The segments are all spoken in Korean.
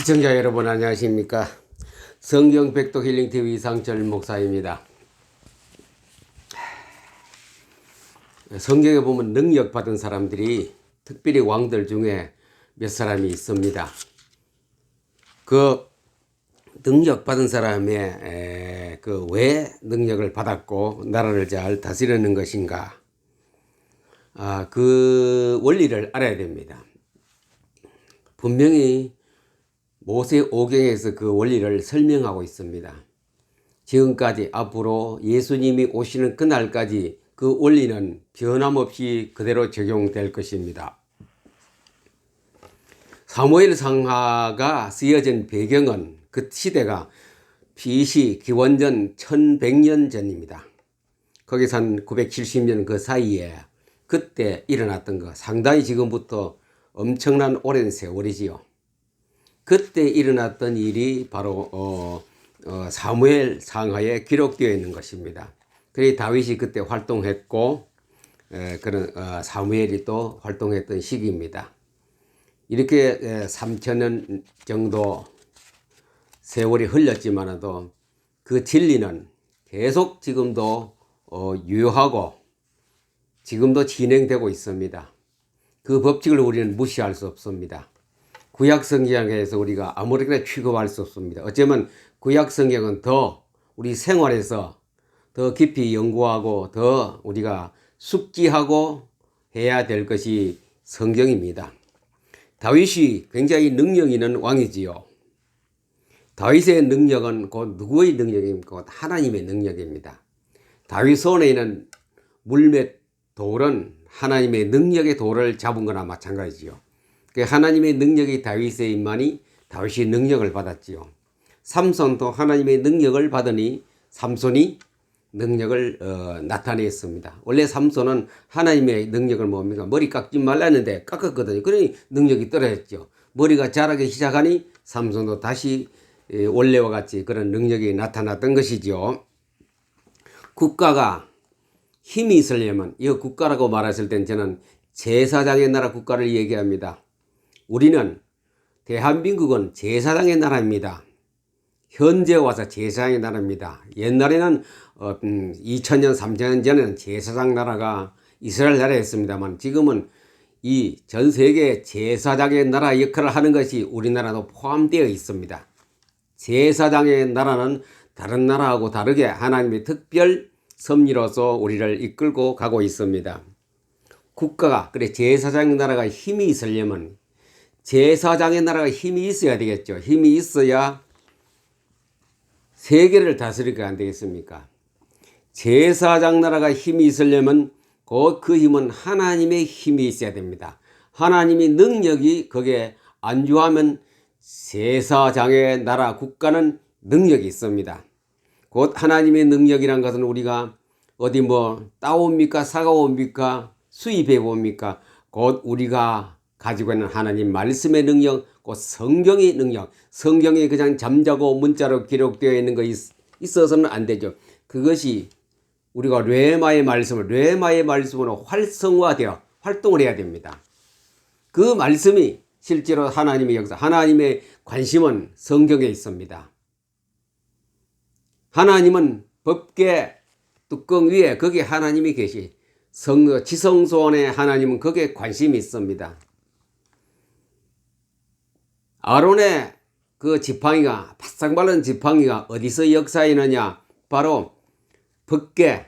시청자 여러분 안녕하십니까. 성경 백독 힐링 TV 이상철 목사입니다. 성경에 보면 능력 받은 사람들이 특별히 왕들 중에 몇 사람이 있습니다. 그 능력 받은 사람의 왜 능력을 받았고 나라를 잘 다스리는 것인가, 그 원리를 알아야 됩니다. 분명히 모세 오경에서 그 원리를 설명하고 있습니다. 지금까지 앞으로 예수님이 오시는 그날까지 그 원리는 변함없이 그대로 적용될 것입니다. 사무엘 상하가 쓰여진 배경은 그 시대가 BC 기원전 1100년 전입니다. 거기서 한 970년 그 사이에 그때 일어났던 거, 상당히 지금부터 엄청난 오랜 세월이지요. 그때 일어났던 일이 바로 사무엘 상하에 기록되어 있는 것입니다. 그래서 다윗이 그때 활동했고 그런 사무엘이 또 활동했던 시기입니다. 이렇게 3000년 정도 세월이 흘렸지만도 그 진리는 계속 지금도 유효하고 지금도 진행되고 있습니다. 그 법칙을 우리는 무시할 수 없습니다. 구약 성경에서 우리가 아무렇게나 취급할 수 없습니다. 어쩌면 구약 성경은 더 우리 생활에서 더 깊이 연구하고 더 우리가 숙지하고 해야 될 것이 성경입니다. 다윗이 굉장히 능력 있는 왕이지요. 다윗의 능력은 곧 누구의 능력입니까? 곧 하나님의 능력입니다. 다윗 손에 있는 물맷 돌은 하나님의 능력의 돌을 잡은 거나 마찬가지지요. 하나님의 능력이 다윗에 임하니 다윗이 능력을 받았지요. 삼손도 하나님의 능력을 받으니 삼손이 능력을 나타냈습니다. 원래 삼손은 하나님의 능력을 뭡니까? 머리 깎지 말라는데 깎았거든요. 그러니 능력이 떨어졌죠. 머리가 자라기 시작하니 삼손도 다시 원래와 같이 그런 능력이 나타났던 것이죠. 국가가 힘이 있으려면, 이 국가라고 말했을 땐 저는 제사장의 나라 국가를 얘기합니다. 우리는 대한민국은 제사장의 나라입니다. 현재 와서 제사장의 나라입니다. 옛날에는 2000년 3000년 전에는 제사장 나라가 이스라엘 나라였습니다만 지금은 이 전 세계 제사장의 나라 역할을 하는 것이 우리나라도 포함되어 있습니다. 제사장의 나라는 다른 나라하고 다르게 하나님의 특별 섭리로서 우리를 이끌고 가고 있습니다. 국가가, 그래 제사장 나라가 힘이 있으려면 제사장의 나라가 힘이 있어야 되겠죠. 힘이 있어야 세계를 다스리게 안 되겠습니까? 제사장 나라가 힘이 있으려면 그 힘은 하나님의 힘이 있어야 됩니다. 하나님의 능력이 거기에 안주하면 제사장의 나라 국가는 능력이 있습니다. 곧 하나님의 능력이란 것은 우리가 어디 따옵니까? 사가옵니까? 수입해 봅니까? 곧 우리가 가지고 있는 하나님 말씀의 능력, 곧 성경의 능력, 성경이 그냥 잠자고 문자로 기록되어 있는 거 있어서는 안 되죠. 그것이 우리가 뢰마의 말씀으로 활성화되어 활동을 해야 됩니다. 그 말씀이 실제로 하나님의 역사, 하나님의 관심은 성경에 있습니다. 하나님은 법궤 뚜껑 위에 거기에 하나님이 계시, 지성소원의 하나님은 거기에 관심이 있습니다. 아론의 그 지팡이가, 바싹 마른 지팡이가 어디서 역사하느냐? 바로 법궤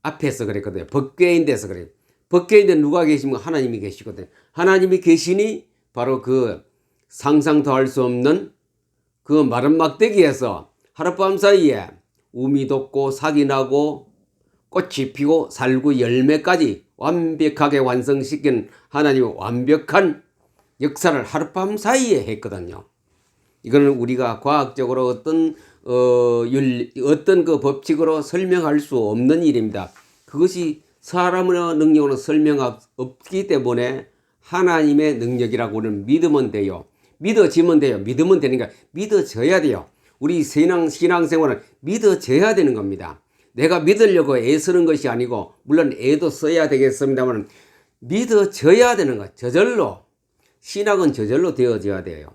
앞에서 그랬거든요. 법궤인 데서 그래요. 법궤인데 누가 계시면 하나님이 계시거든요. 하나님이 계시니 바로 그 상상도 할 수 없는 그 마른 막대기에서 하룻밤 사이에 우미 돋고 sak이 나고 꽃이 피고 살구 열매까지 완벽하게 완성시킨 하나님의 완벽한 역사를 하룻밤 사이에 했거든요. 이거는 우리가 과학적으로 어떤 그 법칙으로 설명할 수 없는 일입니다. 그것이 사람의 능력으로 설명 없기 때문에 하나님의 능력이라고 우리는 믿으면 돼요. 믿어지면 돼요. 믿으면 되니까 믿어져야 돼요. 우리 신앙생활은 믿어져야 되는 겁니다. 내가 믿으려고 애쓰는 것이 아니고, 물론 애도 써야 되겠습니다만 믿어져야 되는 것. 저절로, 신학은 저절로 되어져야 돼요.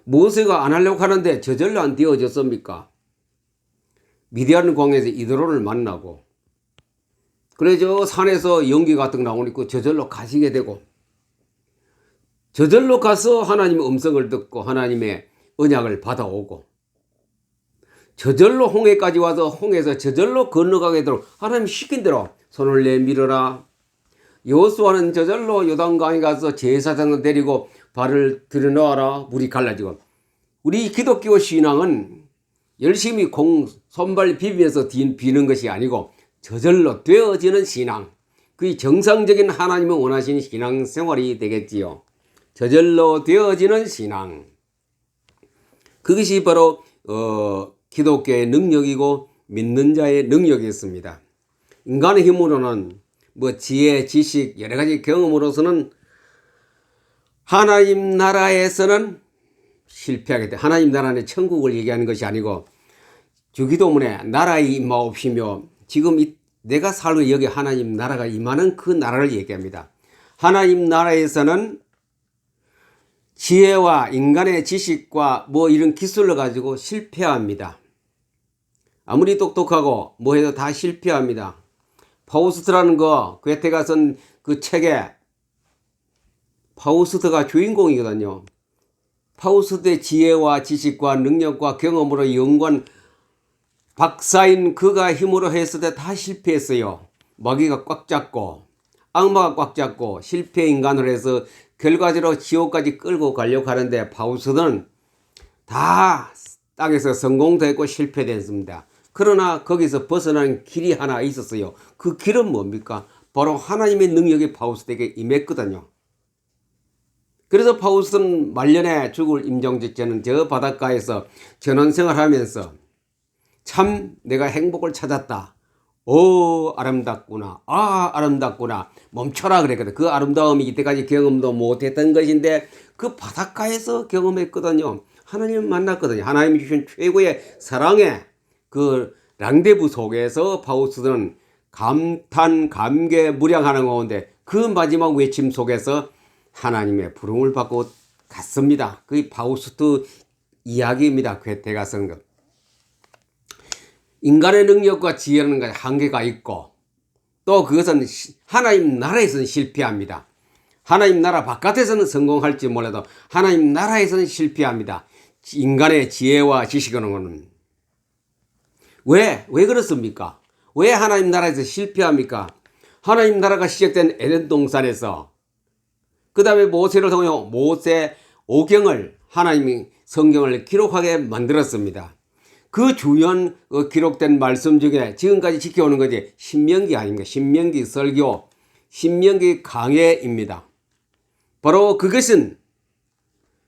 모세가 안 하려고 하는데 저절로 안 되어졌습니까? 미디안 광야에서 이드로를 만나고 그래 저 산에서 연기 같은 거 나오니까 저절로 가시게 되고 저절로 가서 하나님의 음성을 듣고 하나님의 언약을 받아오고 저절로 홍해까지 와서 홍해에서 저절로 건너가게 되도록 하나님 시킨 대로 손을 내밀어라. 여호수아는 저절로 요단강에 가서 제사장을 데리고 발을 들여놓아라. 물이 갈라지고 우리 기독교 신앙은 열심히 손발 비비면서 비는 것이 아니고 저절로 되어지는 신앙. 그게 정상적인 하나님을 원하시는 신앙생활이 되겠지요. 저절로 되어지는 신앙. 그것이 바로 기독교의 능력이고 믿는 자의 능력이었습니다. 인간의 힘으로는 뭐 지혜, 지식, 여러 가지 경험으로서는 하나님 나라에서는 실패하게 돼. 하나님 나라는 천국을 얘기하는 것이 아니고 주기도문에 나라의 임하옵시며 지금 내가 살고 여기 하나님 나라가 임하는 그 나라를 얘기합니다. 하나님 나라에서는 지혜와 인간의 지식과 뭐 이런 기술을 가지고 실패합니다. 아무리 똑똑하고 뭐 해도 다 실패합니다. 파우스트라는 거 괴테가 쓴 그 책에 파우스트가 주인공이거든요. 파우스트의 지혜와 지식과 능력과 경험으로 연구한 박사인 그가 힘으로 했을 때 다 실패했어요. 마귀가 꽉 잡고 악마가 꽉 잡고 실패 인간으로 해서 결과적으로 지옥까지 끌고 가려고 하는데 파우스트는 다 땅에서 성공됐고 실패됐습니다. 그러나 거기서 벗어나는 길이 하나 있었어요. 그 길은 뭡니까? 바로 하나님의 능력이 파우스트에게 임했거든요. 그래서 파우스트는 말년에 죽을 임종 직전은 저 바닷가에서 전원생활하면서 참 내가 행복을 찾았다. 오 아름답구나. 아 아름답구나. 멈춰라 그랬거든. 그 아름다움이 이때까지 경험도 못했던 것인데 그 바닷가에서 경험했거든요. 하나님을 만났거든요. 하나님이 주신 최고의 사랑의 그 랑데부 속에서 파우스트는 감탄 감개 무량하는 가운데 그 마지막 외침 속에서 하나님의 부름을 받고 갔습니다. 그게 파우스트 이야기입니다. 괴테가 쓴 것. 인간의 능력과 지혜라는 것에 한계가 있고 또 그것은 하나님 나라에서는 실패합니다. 하나님 나라 바깥에서는 성공할지 몰라도 하나님 나라에서는 실패합니다. 인간의 지혜와 지식은 왜 그렇습니까? 왜 하나님 나라에서 실패합니까? 하나님 나라가 시작된 에덴 동산에서 그 다음에 모세를 통해 모세 오경을 하나님이 성경을 기록하게 만들었습니다. 그 주연 기록된 말씀 중에 지금까지 지켜오는 것이 신명기 아닙니까? 신명기 설교, 신명기 강해입니다. 바로 그것은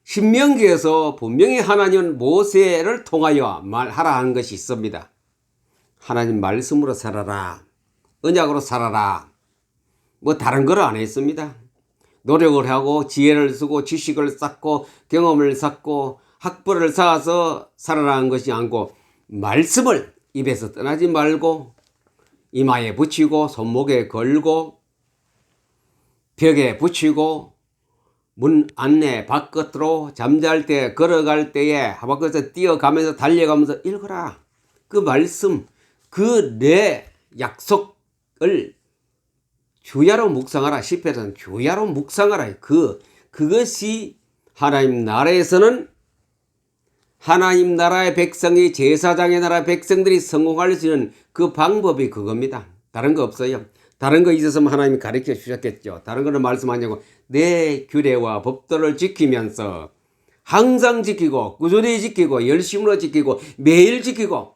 신명기에서 분명히 하나님은 모세를 통하여 말하라 하는 것이 있습니다. 하나님 말씀으로 살아라. 언약으로 살아라. 뭐 다른 걸 안 했습니다. 노력을 하고 지혜를 쓰고 지식을 쌓고 경험을 쌓고 학벌을 쌓아서 살아나는 것이 아니고 말씀을 입에서 떠나지 말고 이마에 붙이고 손목에 걸고 벽에 붙이고 문 안내 바깥으로 잠잘 때 걸어갈 때에 하바컷에서 뛰어가면서 달려가면서 읽어라. 그 말씀 그 내 약속을 주야로 묵상하라. 10회에서는 주야로 묵상하라. 그것이 하나님 나라에서는 하나님 나라의 백성이 제사장의 나라 백성들이 성공할 수 있는 그 방법이 그겁니다. 다른 거 없어요. 다른 거 있었으면 하나님이 가르쳐 주셨겠죠. 다른 거는 말씀하냐고 내 규례와 법도를 지키면서 항상 지키고 꾸준히 지키고 열심으로 지키고 매일 지키고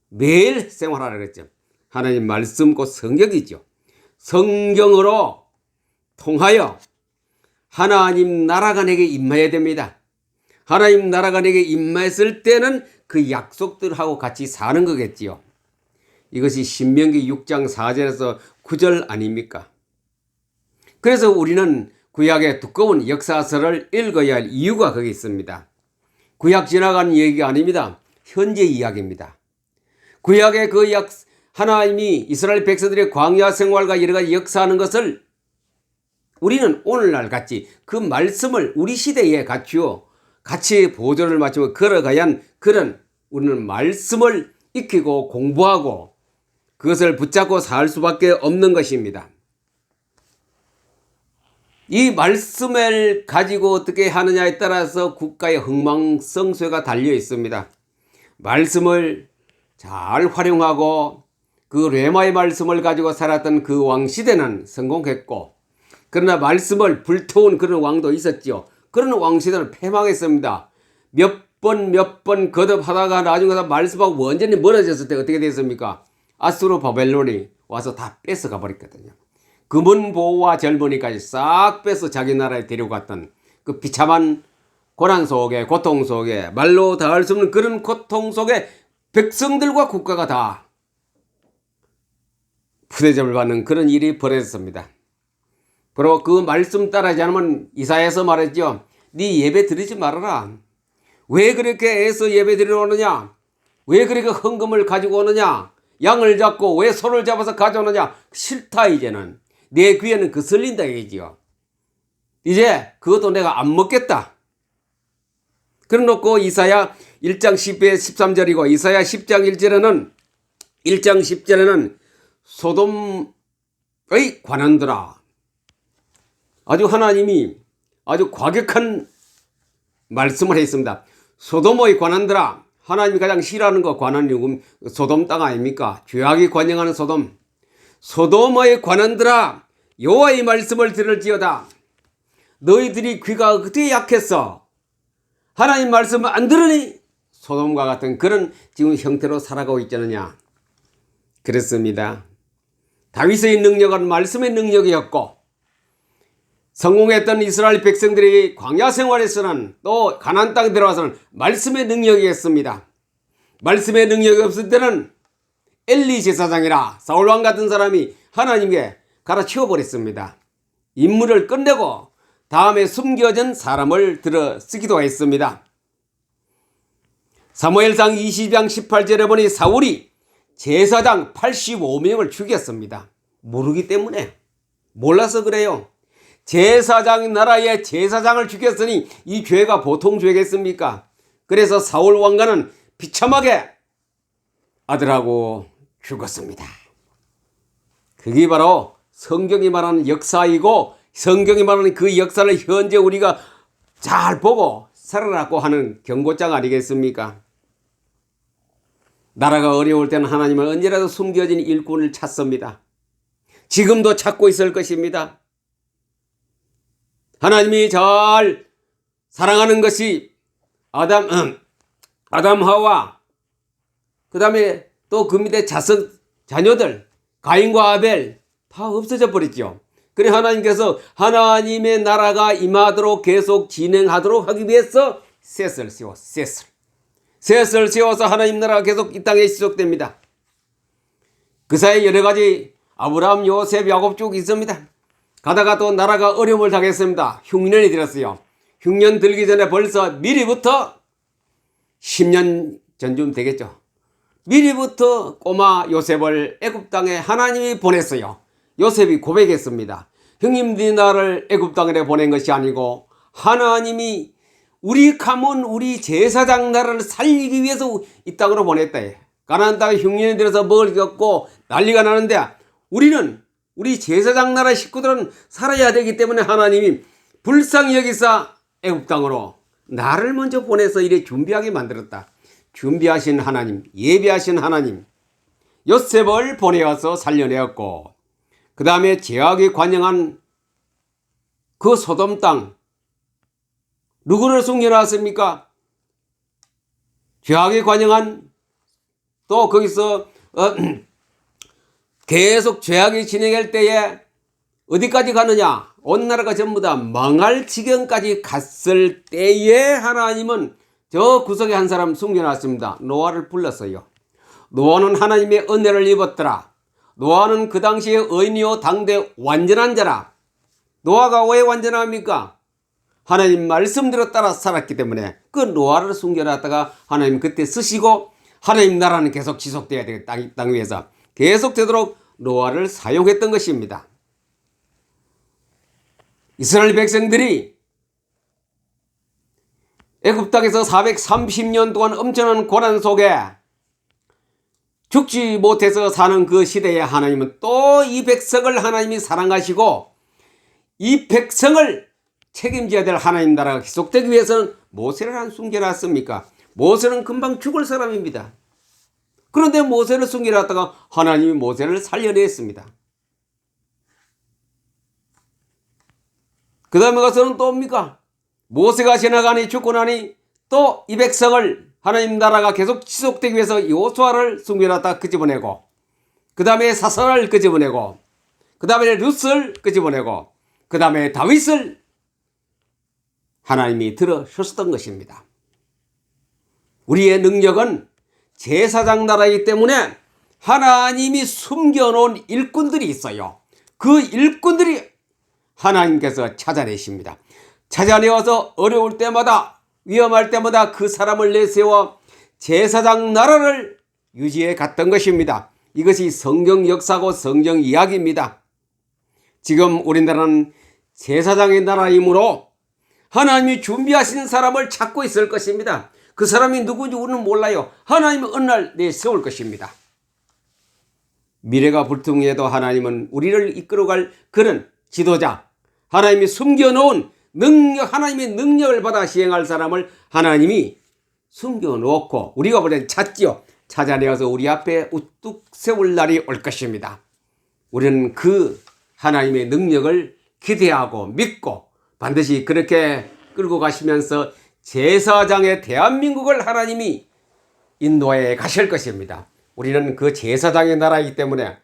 매일 생활하라 그랬죠. 하나님 말씀 곧 성경이죠. 성경으로 통하여 하나님 나라가 내게 임해야 됩니다. 하나님 나라가 내게 임했을 때는 그 약속들하고 같이 사는 거겠지요. 이것이 신명기 6장 4절에서 9절 아닙니까? 그래서 우리는 구약의 두꺼운 역사서를 읽어야 할 이유가 거기 있습니다. 구약 지나간 얘기가 아닙니다. 현재 이야기입니다. 구약의 그 하나님이 이스라엘 백성들의 광야 생활과 여러 가지 역사하는 것을 우리는 오늘날 같이 그 말씀을 우리 시대에 갖추어 같이 보조를 맞추고 걸어가야 한 그런 우리는 말씀을 익히고 공부하고 그것을 붙잡고 살 수밖에 없는 것입니다. 이 말씀을 가지고 어떻게 하느냐에 따라서 국가의 흥망성쇠가 달려 있습니다. 말씀을 잘 활용하고 그 레마의 말씀을 가지고 살았던 그 왕시대는 성공했고, 그러나 말씀을 불태운 그런 왕도 있었지요. 그런 왕시대는 패망했습니다. 몇 번 거듭하다가 나중에 말씀하고 완전히 멀어졌을 때 어떻게 됐습니까? 아수르 바벨론이 와서 다 뺏어가 버렸거든요. 금은보호와 젊은이까지 싹 뺏어 자기 나라에 데려갔던 그 비참한 고난 속에, 고통 속에, 말로 닿을 수 없는 그런 고통 속에 백성들과 국가가 다 푸대접을 받는 그런 일이 벌어졌습니다. 바로 그 말씀 따라하지 않으면 이사야에서 말했죠. 네 예배 드리지 말아라. 왜 그렇게 애써 예배 드리러 오느냐? 왜 그렇게 헌금을 가지고 오느냐? 양을 잡고 왜 소를 잡아서 가져오느냐? 싫다 이제는. 내 귀에는 거슬린다 이지요. 이제 그것도 내가 안 먹겠다. 그래 놓고 이사야 1장 13절이고 이사야 10장 10절에는 소돔의 관원들아, 아주 하나님이 아주 과격한 말씀을 했습니다. 소돔의 관원들아, 하나님이 가장 싫어하는 거 관원이 소돔 땅 아닙니까? 죄악이 관영하는 소돔. 소돔의 관원들아, 여호와의 말씀을 들을지어다. 너희들이 귀가 어떻게 약했어? 하나님 말씀을 안 들으니 소돔과 같은 그런 지금 형태로 살아가고 있지 않느냐. 그렇습니다. 다윗의 능력은 말씀의 능력이었고, 성공했던 이스라엘 백성들이 광야 생활에서는 또 가나안 땅에 들어와서는 말씀의 능력이었습니다. 말씀의 능력이 없을 때는 엘리 제사장이라 사울왕 같은 사람이 하나님께 갈아치워 버렸습니다. 임무를 끝내고 다음에 숨겨진 사람을 들어 쓰기도 했습니다. 사무엘상 20장 18절에 보니 사울이 제사장 85명을 죽였습니다. 모르기 때문에, 몰라서 그래요. 제사장 나라의 제사장을 죽였으니 이 죄가 보통 죄겠습니까? 그래서 사울 왕가는 비참하게 아들하고 죽었습니다. 그게 바로 성경이 말하는 역사이고, 성경이 말하는 그 역사를 현재 우리가 잘 보고 살아라고 하는 경고장 아니겠습니까? 나라가 어려울 때는 하나님은 언제라도 숨겨진 일꾼을 찾습니다. 지금도 찾고 있을 것입니다. 하나님이 잘 사랑하는 것이 아담 하와, 그 다음에 또 그 밑에 자녀들 가인과 아벨 다 없어져 버렸죠. 그래 하나님께서 하나님의 나라가 임하도록 계속 진행하도록 하기 위해서 셋을 세워서 하나님 나라가 계속 이 땅에 지속됩니다. 그 사이에 여러 가지 아브라함, 요셉, 야곱 쭉 있습니다. 가다가 또 나라가 어려움을 당했습니다. 흉년이 들었어요. 흉년 들기 전에 벌써 미리부터 10년 전쯤 되겠죠. 미리부터 꼬마 요셉을 애굽 땅에 하나님이 보냈어요. 요셉이 고백했습니다. 형님들이 나를 애굽 땅에 보낸 것이 아니고 하나님이 우리 가문 우리 제사장 나라를 살리기 위해서 이 땅으로 보냈다. 가나안 땅에 흉년이 들어서 먹을 게 없고 난리가 나는데 우리는 우리 제사장 나라 식구들은 살아야 되기 때문에 하나님이 불쌍히 여기사 애굽 땅으로 나를 먼저 보내서 이래 준비하게 만들었다. 준비하신 하나님, 예비하신 하나님, 요셉을 보내어서 살려내었고, 그 다음에 죄악이 관영한 그 소돔 땅 누구를 숨겨놨습니까? 죄악이 관영한 또 거기서 계속 죄악이 진행할 때에 어디까지 가느냐? 온 나라가 전부 다 망할 지경까지 갔을 때에 하나님은 저 구석에 한 사람 숨겨놨습니다. 노아를 불렀어요. 노아는 하나님의 은혜를 입었더라. 노아는 그 당시에 의인이요 당대 완전한 자라. 노아가 왜 완전합니까? 하나님 말씀대로 따라 살았기 때문에 그 노아를 숨겨놨다가 하나님 그때 쓰시고 하나님 나라는 계속 지속돼야 되겠다. 땅 위에서 계속되도록 노아를 사용했던 것입니다. 이스라엘 백성들이 애굽 땅에서 430년 동안 엄청난 고난 속에 죽지 못해서 사는 그 시대에 하나님은 또 이 백성을 하나님이 사랑하시고 이 백성을 책임져야 될 하나님 나라가 계속되기 위해서는 모세를 안 숨겨놨습니까? 모세는 금방 죽을 사람입니다. 그런데 모세를 숨겨놨다가 하나님이 모세를 살려냈습니다. 그 다음에 가서는 또 옵니까? 모세가 지나가니 죽고 나니 또 이 백성을 하나님 나라가 계속 지속되기 위해서 여호수아를 숨겨놨다 끄집어내고, 그 다음에 사사를 끄집어내고, 그 다음에 룻을 끄집어내고, 그 다음에 다윗을 하나님이 들어주셨던 것입니다. 우리의 능력은 제사장 나라이기 때문에 하나님이 숨겨놓은 일꾼들이 있어요. 그 일꾼들이 하나님께서 찾아내십니다. 찾아내어서 어려울 때마다, 위험할 때마다 그 사람을 내세워 제사장 나라를 유지해 갔던 것입니다. 이것이 성경 역사고 성경 이야기입니다. 지금 우리나라는 제사장의 나라이므로 하나님이 준비하신 사람을 찾고 있을 것입니다. 그 사람이 누구인지 우리는 몰라요. 하나님은 어느 날 내세울 것입니다. 미래가 불투명해도 하나님은 우리를 이끌어갈 그런 지도자, 하나님이 숨겨놓은 능력, 하나님의 능력을 받아 시행할 사람을 하나님이 숨겨놓고 우리가 보낸 찾지요. 찾아내어서 우리 앞에 우뚝 세울 날이 올 것입니다. 우리는 그 하나님의 능력을 기대하고 믿고 반드시 그렇게 끌고 가시면서 제사장의 대한민국을 하나님이 인도해 가실 것입니다. 우리는 그 제사장의 나라이기 때문에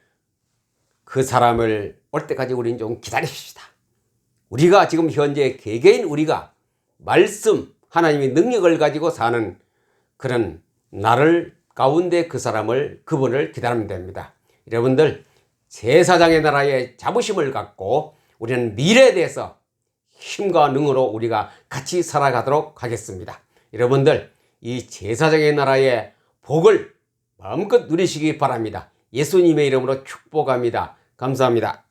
그 사람을 올 때까지 우리는 좀 기다립시다. 우리가 지금 현재 개개인 우리가 말씀, 하나님의 능력을 가지고 사는 그런 나를 가운데 그 사람을, 그분을 기다리면 됩니다. 여러분들, 제사장의 나라의 자부심을 갖고 우리는 미래에 대해서 힘과 능으로 우리가 같이 살아가도록 하겠습니다. 여러분들, 이 제사장의 나라의 복을 마음껏 누리시기 바랍니다. 예수님의 이름으로 축복합니다. 감사합니다.